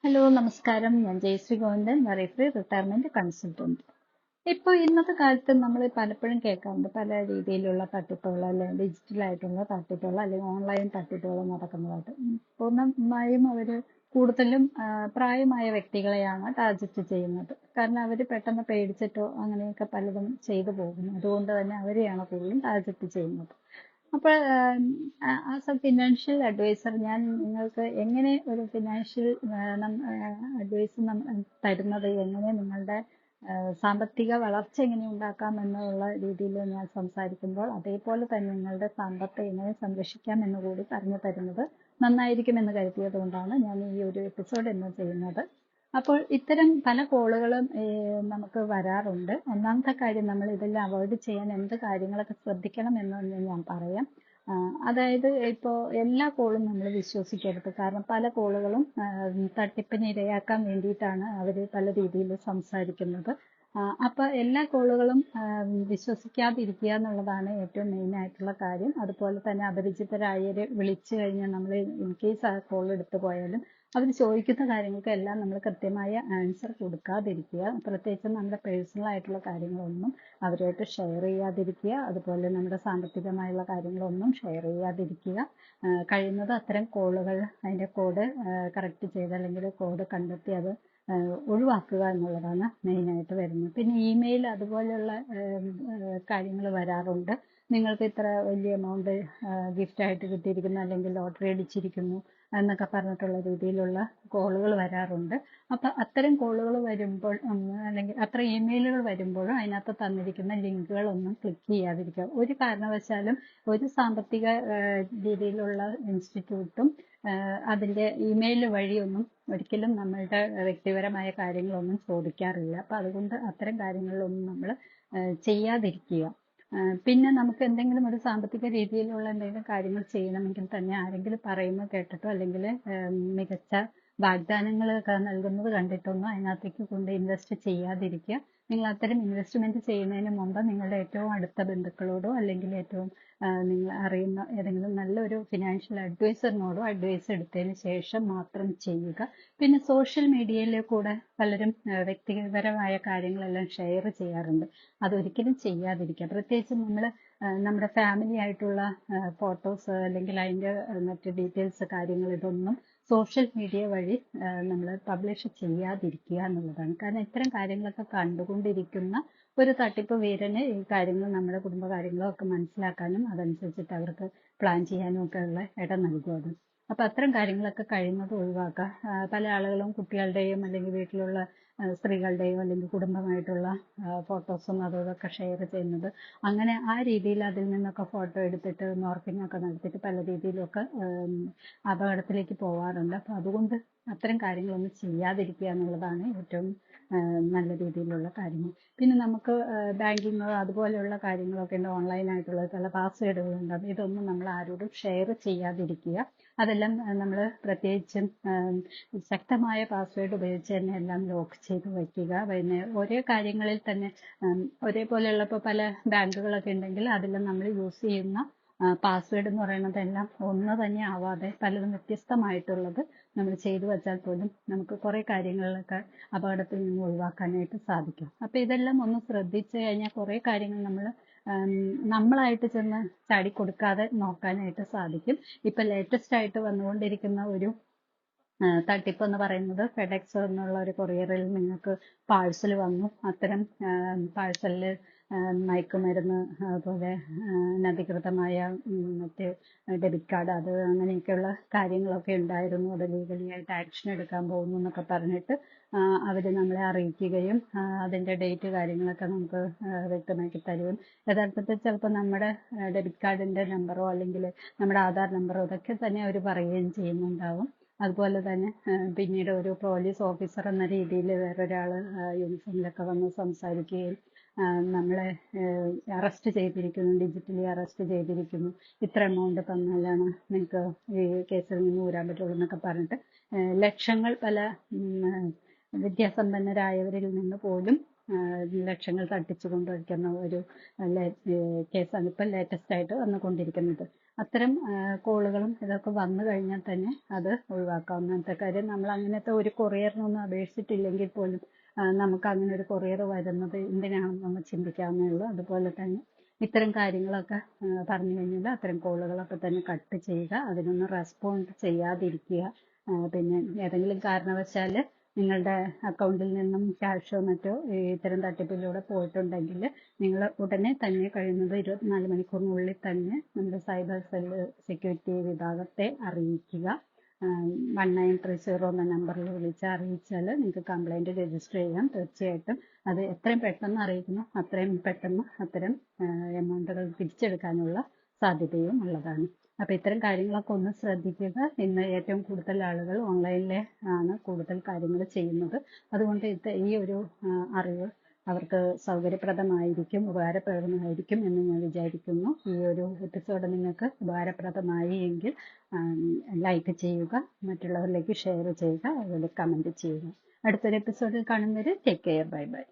Hello നമസ്കാരം. ഞാൻ Jayashree Govindan, മറൈഫ്രീ retirement consultant. ഇപ്പോൾ ഇന്നത്തെ കാലത്ത് നമ്മൾ പലപ്പോഴും കേൾക്കാറുണ്ട് പല രീതിയിലുള്ള തട്ടിപ്പുകൾ, അല്ലെങ്കിൽ ഡിജിറ്റലായിട്ടുള്ള തട്ടിപ്പുകൾ, അല്ലെങ്കിൽ ഓൺലൈൻ തട്ടിപ്പുകൾ നടക്കുന്നതായിട്ട്. പൂർണ്ണമായും അവർ കൂടുതലും പ്രായമായ വ്യക്തികളെയാണ് ടാർഗറ്റ് ചെയ്യുന്നത്. കാരണം അവർ പെട്ടെന്ന് പേടിച്ചിട്ടോ അങ്ങനെയൊക്കെ പലതും ചെയ്തു പോകുന്നു. അതുകൊണ്ട് തന്നെ അവരെയാണ് കൂടുതലും ടാർഗറ്റ് ചെയ്യുന്നത്. അപ്പോൾ ആസ് എ ഫിനാൻഷ്യൽ അഡ്വൈസർ ഞാൻ നിങ്ങൾക്ക് എങ്ങനെ ഒരു ഫിനാൻഷ്യൽ അഡ്വൈസ് തരുന്നത്, എങ്ങനെ നിങ്ങളുടെ സാമ്പത്തിക വളർച്ച എങ്ങനെ ഉണ്ടാക്കാം എന്നുള്ള രീതിയിൽ ഞാൻ സംസാരിക്കുമ്പോൾ, അതേപോലെ തന്നെ നിങ്ങളുടെ സമ്പത്ത് എങ്ങനെ സംരക്ഷിക്കാം എന്ന് കൂടി പറഞ്ഞു തരുന്നത് നന്നായിരിക്കുമെന്ന് കരുതിയത് കൊണ്ടാണ് ഞാൻ ഈ ഒരു എപ്പിസോഡ് എന്ന് ചെയ്യുന്നത്. അപ്പോൾ ഇത്തരം പല കോളുകളും നമുക്ക് വരാറുണ്ട്. ഒന്നാമത്തെ കാര്യം, നമ്മൾ ഇതെല്ലാം അവോയ്ഡ് ചെയ്യാൻ എന്ത് കാര്യങ്ങളൊക്കെ ശ്രദ്ധിക്കണം എന്നൊന്ന് ഞാൻ പറയാം. അതായത് ഇപ്പോൾ എല്ലാ കോളും നമ്മൾ വിശ്വസിക്കരുത്. കാരണം പല കോളുകളും തട്ടിപ്പിന് ഇരയാക്കാൻ വേണ്ടിയിട്ടാണ് അവർ പല രീതിയിൽ സംസാരിക്കുന്നത്. അപ്പോൾ എല്ലാ കോളുകളും വിശ്വസിക്കാതിരിക്കുക എന്നുള്ളതാണ് ഏറ്റവും മെയിൻ ആയിട്ടുള്ള കാര്യം. അതുപോലെ തന്നെ അപരിചിതരായവരെ വിളിച്ചു കഴിഞ്ഞാൽ നമ്മൾ ഇൻ കേസ് ആ കോൾ എടുത്തു പോയാലും അവർ ചോദിക്കുന്ന കാര്യങ്ങൾക്ക് എല്ലാം നമ്മൾ കൃത്യമായ ആൻസർ കൊടുക്കാതിരിക്കുക. പ്രത്യേകിച്ച് നമ്മുടെ പേഴ്സണൽ ആയിട്ടുള്ള കാര്യങ്ങളൊന്നും അവരുമായിട്ട് ഷെയർ ചെയ്യാതിരിക്കുക. അതുപോലെ നമ്മുടെ സാമ്പത്തികമായുള്ള കാര്യങ്ങളൊന്നും ഷെയർ ചെയ്യാതിരിക്കുക. കഴിയുന്നത് അത്തരം കോളുകൾ അതിൻ്റെ കോഡ് കറക്റ്റ് ചെയ്ത് അല്ലെങ്കിൽ കോഡ് കണ്ടെത്തി അത് ഒഴിവാക്കുക എന്നുള്ളതാണ് മെയിനായിട്ട് വരുന്നത്. പിന്നെ ഇമെയിൽ അതുപോലെയുള്ള കാര്യങ്ങൾ വരാറുണ്ട്. നിങ്ങൾക്ക് ഇത്ര വലിയ എമൗണ്ട് ഗിഫ്റ്റായിട്ട് കിട്ടിയിരിക്കുന്നു, അല്ലെങ്കിൽ ലോട്ടറി അടിച്ചിരിക്കുന്നു എന്നൊക്കെ പറഞ്ഞിട്ടുള്ള രീതിയിലുള്ള കോളുകൾ വരാറുണ്ട്. അപ്പം അത്തരം കോളുകൾ വരുമ്പോൾ, അല്ലെങ്കിൽ അത്ര ഇമെയിലുകൾ വരുമ്പോഴും അതിനകത്ത് തന്നിരിക്കുന്ന ലിങ്കുകളൊന്നും ക്ലിക്ക് ചെയ്യാതിരിക്കുക. ഒരു കാരണവശാലും ഒരു സാമ്പത്തിക രീതിയിലുള്ള ഇൻസ്റ്റിറ്റ്യൂട്ടും അതിൻ്റെ ഇമെയിൽ വഴിയൊന്നും ഒരിക്കലും നമ്മളുടെ വ്യക്തിപരമായ കാര്യങ്ങളൊന്നും ചോദിക്കാറില്ല. അപ്പം അതുകൊണ്ട് അത്തരം കാര്യങ്ങളിലൊന്നും നമ്മൾ ചെയ്യാതിരിക്കുക. പിന്നെ നമുക്ക് എന്തെങ്കിലും ഒരു സാമ്പത്തിക രീതിയിലുള്ള എന്തെങ്കിലും കാര്യങ്ങൾ ചെയ്യണമെങ്കിൽ തന്നെ ആരെങ്കിലും പറയുന്നത് കേട്ടിട്ടോ അല്ലെങ്കിൽ മികച്ച വാഗ്ദാനങ്ങളൊക്കെ നൽകുന്നത് കണ്ടിട്ടൊന്നും അതിനകത്തേക്ക് കൊണ്ട് ഇൻവെസ്റ്റ് ചെയ്യാതിരിക്കുക. നിങ്ങൾ അത്തരം ഇൻവെസ്റ്റ്മെന്റ് ചെയ്യുന്നതിന് മുമ്പ് നിങ്ങളുടെ ഏറ്റവും അടുത്ത ബന്ധുക്കളോടോ അല്ലെങ്കിൽ ഏറ്റവും നിങ്ങൾ അറിയുന്ന ഏതെങ്കിലും നല്ലൊരു ഫിനാൻഷ്യൽ അഡ്വൈസറിനോടോ അഡ്വൈസ് എടുത്തതിന് ശേഷം മാത്രം ചെയ്യുക. പിന്നെ സോഷ്യൽ മീഡിയയിൽ കൂടെ പലരും വ്യക്തിപരമായ കാര്യങ്ങളെല്ലാം ഷെയർ ചെയ്യാറുണ്ട്. അതൊരിക്കലും ചെയ്യാതിരിക്കുക. പ്രത്യേകിച്ച് നമ്മൾ നമ്മുടെ ഫാമിലി ആയിട്ടുള്ള ഫോട്ടോസ് അല്ലെങ്കിൽ അതിൻ്റെ മറ്റ് ഡീറ്റെയിൽസ് കാര്യങ്ങൾ ഇതൊന്നും സോഷ്യൽ മീഡിയ വഴി നമ്മൾ പബ്ലിഷ് ചെയ്യാതിരിക്കുക എന്നുള്ളതാണ്. കാരണം ഇത്തരം കാര്യങ്ങളൊക്കെ കണ്ടുകൊണ്ടിരിക്കുന്ന ഒരു തട്ടിപ്പ് വീരന് ഈ കാര്യങ്ങൾ, നമ്മുടെ കുടുംബ കാര്യങ്ങളും ഒക്കെ മനസ്സിലാക്കാനും അതനുസരിച്ചിട്ട് അവർക്ക് പ്ലാൻ ചെയ്യാനും ഒക്കെ ഉള്ള ഇട നൽകുന്നത്. അപ്പം അത്തരം കാര്യങ്ങളൊക്കെ കഴിയുന്നത് ഒഴിവാക്കുക. പല ആളുകളും കുട്ടികളുടെയും അല്ലെങ്കിൽ വീട്ടിലുള്ള സ്ത്രീകളുടെയും അല്ലെങ്കിൽ കുടുംബമായിട്ടുള്ള ഫോട്ടോസും അതൊക്കെ ഷെയർ ചെയ്യുന്നത്, അങ്ങനെ ആ രീതിയിൽ അതിൽ നിന്നൊക്കെ ഫോട്ടോ എടുത്തിട്ട് മോർഫിംഗ് ഒക്കെ നടത്തിയിട്ട് പല രീതിയിലൊക്കെ അപകടത്തിലേക്ക് പോകാറുണ്ട്. അപ്പം അതുകൊണ്ട് അത്തരം കാര്യങ്ങളൊന്നും ചെയ്യാതിരിക്കുക എന്നുള്ളതാണ് ഏറ്റവും നല്ല രീതിയിലുള്ള കാര്യങ്ങൾ. പിന്നെ നമുക്ക് ബാങ്കിങ് അതുപോലെയുള്ള കാര്യങ്ങളൊക്കെ ഉണ്ട്, ഓൺലൈനായിട്ടുള്ള പല പാസ്വേഡുകളുണ്ടാകും. ഇതൊന്നും നമ്മൾ ആരോടും ഷെയർ ചെയ്യാതിരിക്കുക. അതെല്ലാം നമ്മൾ പ്രത്യേകിച്ചും ശക്തമായ പാസ്വേഡ് ഉപയോഗിച്ച് തന്നെ എല്ലാം ലോക്ക് ചെയ്ത് വയ്ക്കുക. പിന്നെ ഒരേ കാര്യങ്ങളിൽ തന്നെ ഒരേപോലെയുള്ള ഇപ്പോൾ പല ബാങ്കുകളൊക്കെ ഉണ്ടെങ്കിൽ അതിൽ നമ്മൾ യൂസ് ചെയ്യുന്ന പാസ്വേഡ് എന്ന് പറയുന്നത് എല്ലാം ഒന്ന് തന്നെ ആവാതെ പലതും വ്യത്യസ്തമായിട്ടുള്ളത് നമ്മൾ ചെയ്തു വച്ചാൽ പോലും നമുക്ക് കുറേ കാര്യങ്ങളിലൊക്കെ അപകടത്തിൽ നിന്ന് ഒഴിവാക്കാനായിട്ട് സാധിക്കും. അപ്പോൾ ഇതെല്ലാം ഒന്ന് ശ്രദ്ധിച്ചു കഴിഞ്ഞാൽ കുറേ കാര്യങ്ങൾ നമ്മളായിട്ട് ചെന്ന് ചാടിക്കൊടുക്കാതെ നോക്കാനായിട്ട് സാധിക്കും. ഇപ്പം ലേറ്റസ്റ്റ് ആയിട്ട് വന്നുകൊണ്ടിരിക്കുന്ന ഒരു തട്ടിപ്പ് എന്ന് പറയുന്നത്, ഫെഡെക്സ് എന്നുള്ള ഒരു കൊറിയറിൽ നിങ്ങൾക്ക് പാഴ്സൽ വന്നു. അത്തരം പാഴ്സലിൽ മയക്കുമരുന്ന്, അതുപോലെ അനധികൃതമായ മറ്റ് ഡെബിറ്റ് കാർഡ്, അത് അങ്ങനെയൊക്കെയുള്ള കാര്യങ്ങളൊക്കെ ഉണ്ടായിരുന്നു. അത് ലീഗലി ആയിട്ട് ആക്ഷൻ എടുക്കാൻ പോകുന്നു എന്നൊക്കെ പറഞ്ഞിട്ട് അവർ നമ്മളെ അറിയിക്കുകയും അതിൻ്റെ ഡേറ്റ് കാര്യങ്ങളൊക്കെ നമുക്ക് വ്യക്തമാക്കി തരുകയും, യഥാർത്ഥത്തിൽ ചിലപ്പോൾ നമ്മുടെ ഡെബിറ്റ് കാർഡിൻ്റെ നമ്പറോ അല്ലെങ്കിൽ നമ്മുടെ ആധാർ നമ്പറോ ഇതൊക്കെ തന്നെ അവർ പറയുകയും ചെയ്യുന്നുണ്ടാവും. അതുപോലെ തന്നെ പിന്നീട് ഒരു പോലീസ് ഓഫീസർ എന്ന രീതിയിൽ വേറൊരാൾ യൂണിഫോമിലൊക്കെ വന്ന് സംസാരിക്കുകയും നമ്മളെ അറസ്റ്റ് ചെയ്തിരിക്കുന്നു, ഡിജിറ്റലി അറസ്റ്റ് ചെയ്തിരിക്കുന്നു, ഇത്ര എമൗണ്ട് തന്നാലാണ് നിങ്ങൾക്ക് ഈ കേസിൽ നിന്ന് ഊരാൻ പറ്റുള്ളൂ എന്നൊക്കെ പറഞ്ഞിട്ട് ലക്ഷങ്ങൾ പല വിദ്യാസമ്പന്നരായവരിൽ നിന്ന് പോലും ലക്ഷങ്ങൾ തട്ടിച്ചു കൊണ്ടുവയ്ക്കുന്ന ഒരു കേസാണ് ഇപ്പം ലേറ്റസ്റ്റ് ആയിട്ട് വന്നുകൊണ്ടിരിക്കുന്നത്. അത്തരം കോളുകളും ഇതൊക്കെ വന്നു കഴിഞ്ഞാൽ തന്നെ അത് ഒഴിവാക്കാവുന്നത്തെ കാര്യം. നമ്മൾ അങ്ങനത്തെ ഒരു കൊറിയറിനൊന്നും അപേക്ഷിച്ചിട്ടില്ലെങ്കിൽ പോലും നമുക്ക് അങ്ങനെ ഒരു കൊറിയർ വരുന്നത് എന്തിനാണെന്ന് നമ്മൾ ചിന്തിക്കാവുന്നേ ഉള്ളൂ. അതുപോലെ തന്നെ ഇത്തരം കാര്യങ്ങളൊക്കെ പറഞ്ഞു കഴിഞ്ഞാൽ അത്തരം കോളുകളൊക്കെ തന്നെ കട്ട് ചെയ്യുക, അതിനൊന്നും റെസ്പോണ്ട് ചെയ്യാതിരിക്കുക. പിന്നെ ഏതെങ്കിലും കാരണവശാൽ നിങ്ങളുടെ അക്കൗണ്ടിൽ നിന്നും ക്യാഷോ മറ്റോ ഇത്തരം തട്ടിപ്പിലൂടെ പോയിട്ടുണ്ടെങ്കിൽ നിങ്ങൾ ഉടനെ തന്നെ കഴിയുന്നത് 24 മണിക്കൂറിനുള്ളിൽ തന്നെ നമ്മുടെ സൈബർ സെൽ സെക്യൂരിറ്റി വിഭാഗത്തെ അറിയിക്കുക. 1930 എന്ന നമ്പറിൽ വിളിച്ച് അറിയിച്ചാൽ നിങ്ങൾക്ക് കംപ്ലൈൻറ്റ് രജിസ്റ്റർ ചെയ്യാം. തീർച്ചയായിട്ടും അത് എത്രയും പെട്ടെന്ന് അറിയിക്കുന്നു അത്രയും പെട്ടെന്ന് അത്തരം എമൗണ്ടുകൾ തിരിച്ചെടുക്കാനുള്ള സാധ്യതയും ഉള്ളതാണ്. അപ്പോൾ ഇത്തരം കാര്യങ്ങളൊക്കെ ഒന്ന് ശ്രദ്ധിക്കുക. ഇന്ന് ഏറ്റവും കൂടുതൽ ആളുകൾ ഓൺലൈനിൽ ആണ് കൂടുതൽ കാര്യങ്ങൾ ചെയ്യുന്നത്. അതുകൊണ്ട് ഈ ഒരു അറിവ് അവർക്ക് സൗകര്യപ്രദമായിരിക്കും, ഉപകാരപ്രദമായിരിക്കും എന്ന് ഞാൻ വിചാരിക്കുന്നു. ഈ ഒരു എപ്പിസോഡ് നിങ്ങൾക്ക് ഉപകാരപ്രദമായി എങ്കിൽ ലൈക്ക് ചെയ്യുക, മറ്റുള്ളവരിലേക്ക് ഷെയർ ചെയ്യുക, അതുപോലെ കമൻറ്റ് ചെയ്യുക. അടുത്തൊരു എപ്പിസോഡിൽ കാണുന്നവരെ ടേക്ക് കെയർ, ബൈ ബൈ.